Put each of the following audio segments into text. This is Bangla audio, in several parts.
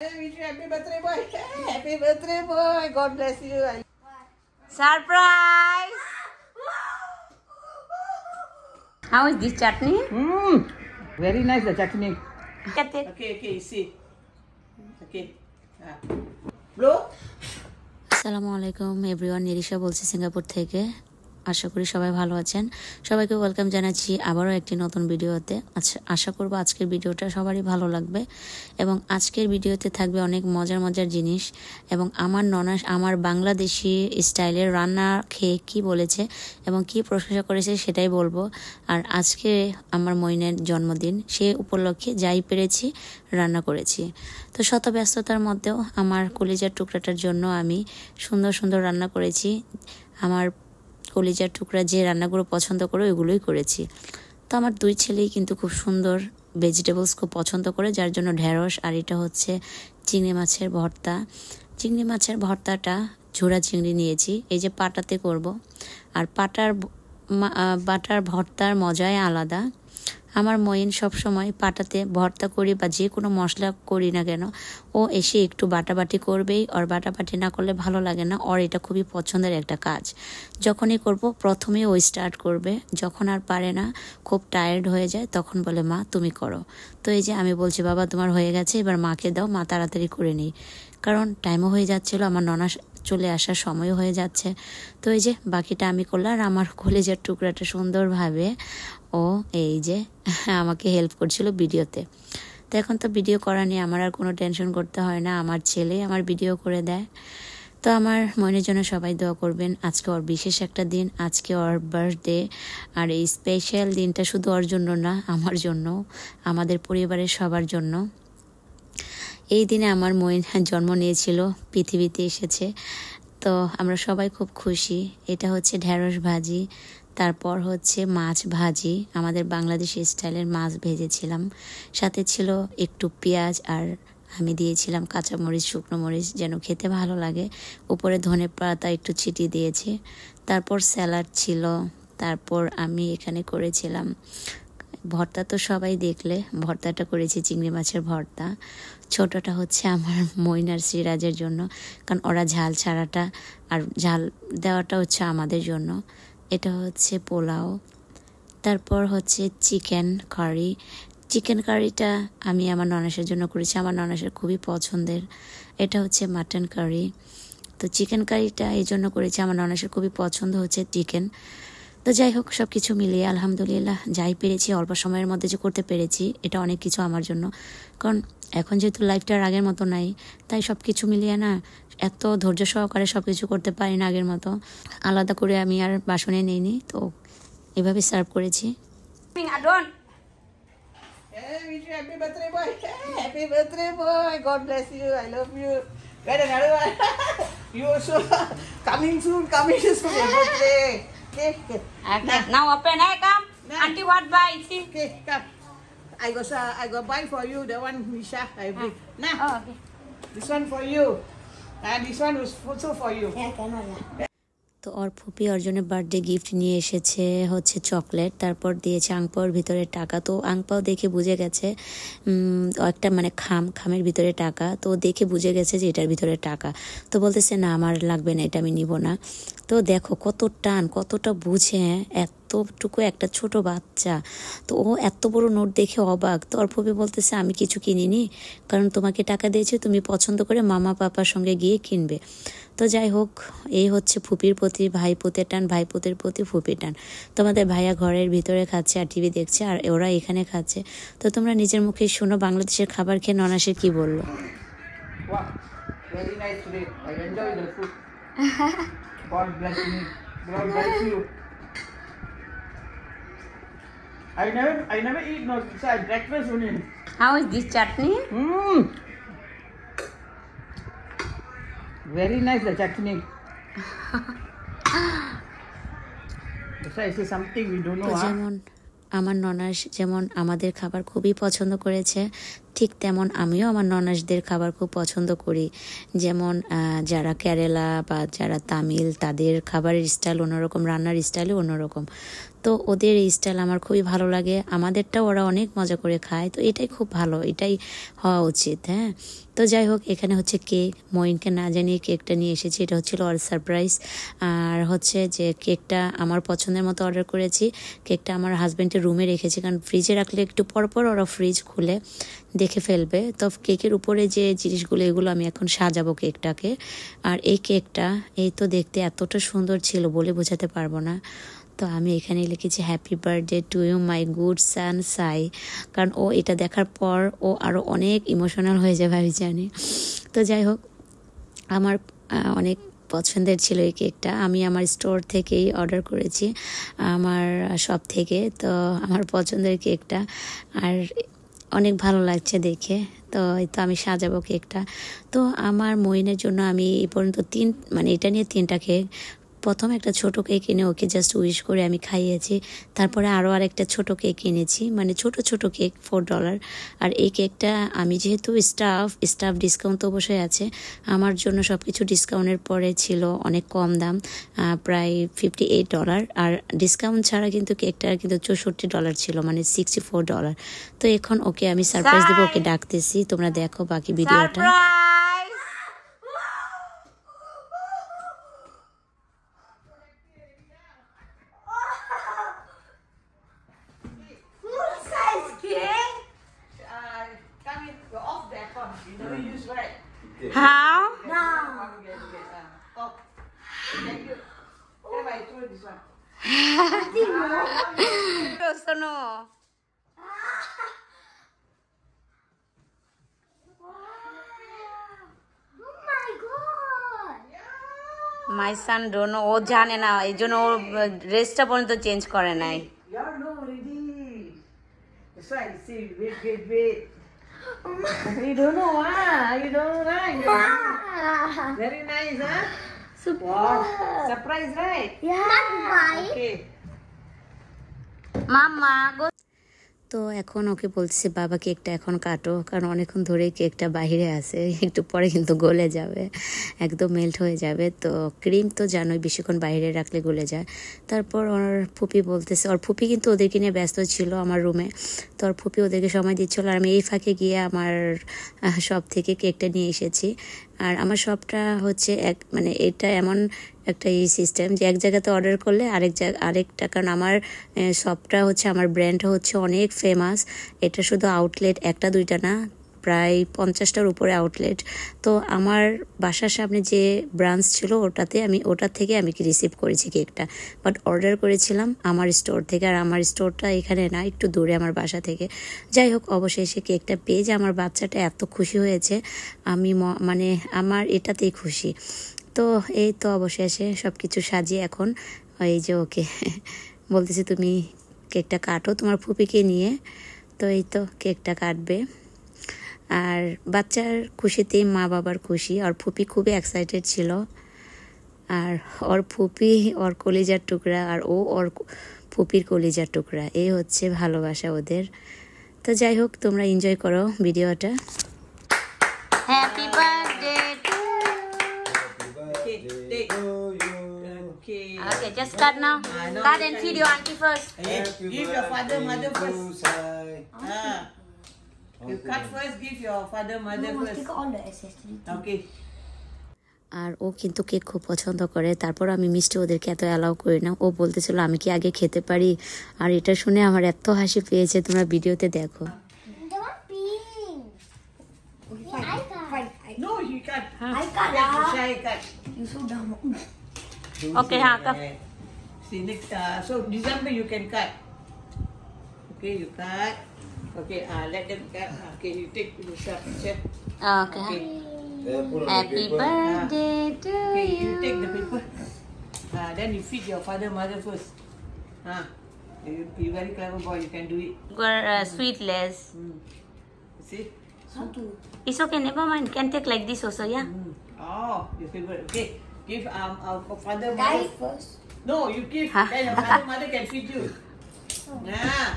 Wish you happy birthday, boy. Happy birthday, boy. God bless you. Surprise! How is this chutney? Very nice, the chutney. Get it. Okay, you see. Okay. Blow. আসসালামু আলাইকুম এভরিওয়ান, নিরিশা বলছি সিঙ্গাপুর থেকে। আশা করি সবাই ভালো আছেন। সবাইকে ওয়েলকাম জানাচ্ছি আবারও একটি নতুন ভিডিওতে। আশা করব আজকের ভিডিওটা সবারই ভালো লাগবে এবং আজকের ভিডিওতে থাকবে অনেক মজার মজার জিনিস এবং আমার ননাস আমার বাংলাদেশি স্টাইলের রান্না খেয়ে কি বলেছে এবং কি প্রশংসা করেছে সেটাই বলবো। আর আজকে আমার মইনের জন্মদিন, সে উপলক্ষে যাই পেরেছি রান্না করেছি। তো শত ব্যস্ততার মধ্যেও আমার কলিজার টুকরাটার জন্য আমি সুন্দর সুন্দর রান্না করেছি। আমার কলিজার টুকরা যে রান্নাগুলো পছন্দ করে ওইগুলোই করেছি। তো আমার দুই ছেলেই কিন্তু খুব সুন্দর ভেজিটেবলস খুব পছন্দ করে, যার জন্য ঢেঁড়স আর এটা হচ্ছে চিংড়ি মাছের ভর্তা। চিংড়ি মাছের ভর্তাটা ঝোড়া চিংড়ি নিয়েছি, এই যে পাটাতে করব। আর বাটার ভর্তার মজাই আলাদা। আমার মইন সবসময় পাটাতে ভর্তা করি বা যে কোনো মশলা করি না কেন, ও এসে একটু বাটাবাটি করবেই। ওর বাটাবাটি না করলে ভালো লাগে না। ওর এটা খুবই পছন্দের একটা কাজ। যখনই করব প্রথমে ওই স্টার্ট করবে, যখন আর পারে না, খুব টায়ার্ড হয়ে যায়, তখন বলে মা তুমি করো। তো এই যে আমি বলছি বাবা তোমার হয়ে গেছে, এবার মাকে দাও, মা তাড়াতাড়ি করে নিই। কারণ টাইমও হয়ে যাচ্ছিলো, আমার ননা চলে আসার সময়ও হয়ে যাচ্ছে। তো এই যে বাকিটা আমি করলাম। আর আমার কলেজের টুকরাটা সুন্দরভাবে ও এই যে আমাকে হেল্প করছিল ভিডিওতে। তো এখন তো ভিডিও করা নিয়ে আমার আর কোনো টেনশন করতে হয় না, আমার ছেলে আমার ভিডিও করে দেয়। তো আমার মনের জন্য সবাই দোয়া করবেন। আজকে ওর বিশেষ একটা দিন, আজকে ওর বার্থডে। আর এই স্পেশাল দিনটা শুধু ওর জন্য না, আমার জন্য, আমাদের পরিবারের সবার জন্য। এই দিনে আমার মইন জন্ম নিয়েছিল, পৃথিবীতে এসেছে। তো আমরা সবাই খুব খুশি। এটা হচ্ছে ঢেঁড়স ভাজি, তারপর হচ্ছে মাছ ভাজি, আমাদের বাংলাদেশি স্টাইলের মাছ ভেজেছিলাম। সাথে ছিল একটু পেঁয়াজ আর আমি দিয়েছিলাম কাঁচামরিচ, শুকনো মরিচ, যেন খেতে ভালো লাগে। উপরে ধনে পাতা একটু ছিটিয়ে দিয়েছি। তারপর স্যালাড ছিল। তারপর আমি এখানে করেছিলাম ভর্তা। তো সবাই দেখলে ভর্তাটা করেছি চিংড়ি মাছের ভর্তা। ছোটটা হচ্ছে আমার মইনার সিরাজের জন্য, কারণ ওরা ঝাল ছাড়াটা আর ঝাল দেওয়াটা হচ্ছে আমাদের জন্য। এটা হচ্ছে পোলাও। তারপর হচ্ছে চিকেন কারি। চিকেন কারিটা আমি আমার ননাসের জন্য করেছি, আমার ননাসের খুবই পছন্দের। এটা হচ্ছে মাটন কারি। তো চিকেন কারিটা এই জন্য করেছি, আমার ননাসের খুবই পছন্দ হচ্ছে চিকেন। তো যাই হোক, সব কিছু মিলিয়ে আলহামদুলিল্লাহ যাই পেরেছি অল্প সময়ের মধ্যে যে করতে পেরেছি, এটা অনেক কিছু আমার জন্য। কারণ এখন যেহেতু লাইফটা আগের মতো নাই, তাই সব কিছু মিলিয়ে না এত ধৈর্য সহকারে সব কিছু করতে পারি না আগের মতো। আলাদা করে আমি আর বাসনে নিইনি, তো এভাবে সার্ভ করেছি। Wish you happy birthday, boy. Happy birthday, boy. God bless you. I love you. Get another one. You also coming soon. Your birthday. Okay. Okay, now open. Hey, come. Nah. Auntie, what buy? See? Okay, come. I go buy for you the one Misha I bring. Nah. Oh, okay. This one for you. And this one was also for you. তো ওর ফুপি ওর জন্য বার্থডে গিফট নিয়ে এসেছে হচ্ছে চকলেট, তারপর দিয়েছে আংপাওয়ার ভিতরে টাকা। তো আংপাও দেখে বুঝে গেছে একটা মানে খামের ভিতরে টাকা, তো দেখে বুঝে গেছে যে এটার ভিতরে টাকা। তো বলতেছে না আমার লাগবে না, এটা আমি নিব না। তো দেখো কত টান, কতটা বুঝে, এতটুকু একটা ছোট বাচ্চা। তো ও এত বড় নোট দেখে অবাক। তো ওর ফুপি বলতেছে আমি কিছু কিনিনি, কারণ তোমাকে টাকা দিয়েছি, তুমি পছন্দ করে মামা পাপার সঙ্গে গিয়ে কিনবে। তো যাই হোক, এই হচ্ছে ফুপির প্রতি ভাইপোতের টান, ভাইপোতের প্রতি ফুপির টান। তোমাদের ভাইয়া ঘরের ভিতরে খাচ্ছে আর টিভি দেখছে, আর ওরা এখানে খাচ্ছে। তো তোমরা নিজের মুখে শোনো বাংলাদেশের খাবার খেয়ে ননাসে কি বললো। Wow, very nice today. I enjoy the food. God bless me. God bless you. I never eat no besides breakfast only. How is this chutney? Very nice the chutney. Besides, it's something we don't know. যেমন আমার ননাস যেমন আমাদের খাবার খুবই পছন্দ করেছে, ঠিক তেমন আমিও আমার ননাসদের খাবার খুব পছন্দ করি। যেমন যারা কেরালা বা যারা তামিল, তাদের খাবারের স্টাইল অন্যরকম, রান্নার স্টাইলও অন্যরকম। তো ওদের এই স্টাইল আমার খুবই ভালো লাগে, আমাদেরটা ওরা অনেক মজা করে খায়, তো এটাই খুব ভালো, এটাই হওয়া উচিত। হ্যাঁ, তো যাই হোক, এখানে হচ্ছে কেক, মইনকে না জানিয়ে কেকটা নিয়ে এসেছি, এটা হচ্ছিল ওর সারপ্রাইজ। আর হচ্ছে যে কেকটা আমার পছন্দের মতো অর্ডার করেছি, কেকটা আমার হাজব্যান্ডের রুমে রেখেছি, কারণ ফ্রিজে রাখলে একটু পরপর ওরা ফ্রিজ খুলে দেখে ফেলবে। তো কেকের উপরে যে জিনিসগুলো এগুলো আমি এখন সাজাবো কেকটাকে। আর এই কেকটা এই তো দেখতে এতটা সুন্দর ছিল বলে বোঝাতে পারবো না। তো আমি এখানে লিখেছি happy birthday to you my good sunshine, কারণ ও এটা দেখার পর ও আরও অনেক ইমোশনাল হয়ে যাবে আমি জানি। তো যাই হোক, আমার অনেক পছন্দের ছিল এই কেকটা, আমি আমার স্টোর থেকেই অর্ডার করেছি, আমার শপ থেকে। তো আমার পছন্দের কেকটা, আর অনেক ভালো লাগছে দেখে। তো এই তো আমি সাজাবো কেকটা। তো আমার মইনের জন্য আমি এই পর্যন্ত এটা নিয়ে 3টা কেক, প্রথম একটা ছোট কেক কিনে ওকে জাস্ট উইশ করে আমি খাইয়েছি, তারপরে আরও আরেকটা ছোট কেক কিনেছি, মানে ছোট কেক $4। আর এই কেকটা আমি যেহেতু স্টাফ ডিসকাউন্ট তো অবশ্যই আছে, আমার জন্য সব কিছু ডিসকাউন্টের পরে ছিল অনেক কম দাম, প্রায় $58। আর ডিসকাউন্ট ছাড়া কিন্তু কেকটা কিন্তু $64 ছিল, মানে $64। তো এখন ওকে আমি সারপ্রাইজ দেবো, ওকে ডাকতেছি, তোমরা দেখো বাকি ভিডিওটা। How? No. No. Oh my god. My son don't know. ও জানে না, এই জন্য ও ড্রেসটা পর্যন্ত চেঞ্জ করে নাই। You know already. That's why I say wait. You don't know, You don't know, right? Very nice, huh? Super. Wow. Surprise, right? Yeah. That's Okay. মাম্মা গো। তো এখন ওকে বলছি বাবা কেকটা এখন কাটো, কারণ অনেকক্ষণ ধরে কেকটা বাইরে আছে, একটু পরে কিন্তু গলে যাবে, একদম মেল্ট হয়ে যাবে। তো ক্রিম তো জানোই বেশিক্ষণ বাইরে রাখলে গলে যায়। তারপর ওর ফুপি বলতেছে, ওর ফুপি কিন্তু ওদেরকে নিয়ে ব্যস্ত ছিল আমার রুমে, তো ওর ফুপি ওদেরকে সময় দিচ্ছিল, আর আমি এই ফাঁকে গিয়ে আমার শপ থেকে কেকটা নিয়ে এসেছি। আর আমার শপটা হচ্ছে এটা এমন একটা সিস্টেম যে এক জায়গাতে অর্ডার করলে আরেকটা, কারণ আমার শপটা হচ্ছে, আমার ব্র্যান্ডটা হচ্ছে অনেক ফেমাস, এটা শুধু আউটলেট 1-2টা না, প্রায় 50টার উপরে আউটলেট। তো আমার বাসার সামনে যে ব্রাঞ্চ ছিল ওটার থেকে আমি রিসিভ করেছি কেকটা, বাট অর্ডার করেছিলাম আমার স্টোর থেকে, আর আমার স্টোরটা এখানে না, একটু দূরে আমার বাসা থেকে। যাই হোক, অবশেষে কেকটা পেয়ে যে আমার বাচ্চাটা এত খুশি হয়েছে, আমি আমার এটাতেই খুশি। তো এই তো অবশেষে সব কিছু সাজিয়ে এখন এই যে ওকে বলতেছি তুমি কেকটা কাটো তোমার ফুপিকে নিয়ে। তো এই তো কেকটা কাটবে, আর বাচ্চার খুশিতেই মা বাবার খুশি। আর ফুপি খুবই এক্সাইটেড ছিল, আর ওর ফুপি ওর কলিজার টুকরা, আর ও ওর ফুপির কলিজার টুকরা, এই হচ্ছে ভালোবাসা ওদের। তো যাই হোক, তোমরা এনজয় করো ভিডিওটা। Happy birthday two Okay, just cut now. Cut and feed your auntie first. Give your father, mother first. You cut first, give your father, mother No, first. take all the accessories. Okay. আর ও কিন্তু কেক খুব পছন্দ করে, তারপর আমি মিষ্টি ওদেরকে এত অ্যালাউ করি না। ও বলতেছিল আমি কি আগে খেতে পারি, আর এটা শুনে আমার এত হাসি পেয়েছে, তোমরা ভিডিওতে দেখো। They want pink. Okay, I can't. No, you can't. I can't. Shy cut. You so dumb. Okay, come. See, next, so December you can cut. Okay, you cut. Okay, let them cut. Okay, you take the picture. Okay. Happy birthday to Okay, you you. take the paper. Then you feed your father, mother first. You very clever boy. You can do it. Sweetless. See? It's okay, never mind. Can take like this also, yeah? Oh, your favorite. Okay, give father, Guys, mother. first. No, you give. Huh? Then your father, mother can feed you. Yeah.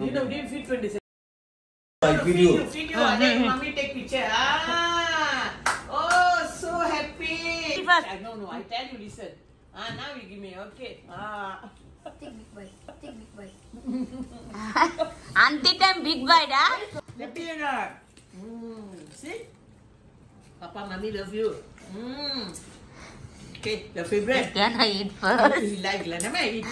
You know, didn't feed 27. Feed you. Then mommy take picture. Oh, so happy. No, I tell you, listen. Now you give me, okay. Take big bite. Take big bite. Auntie time big bite, huh? Happy or not? See? Papa, mommy love you. Okay, your favorite. Can I eat first? You like lah, nama eat.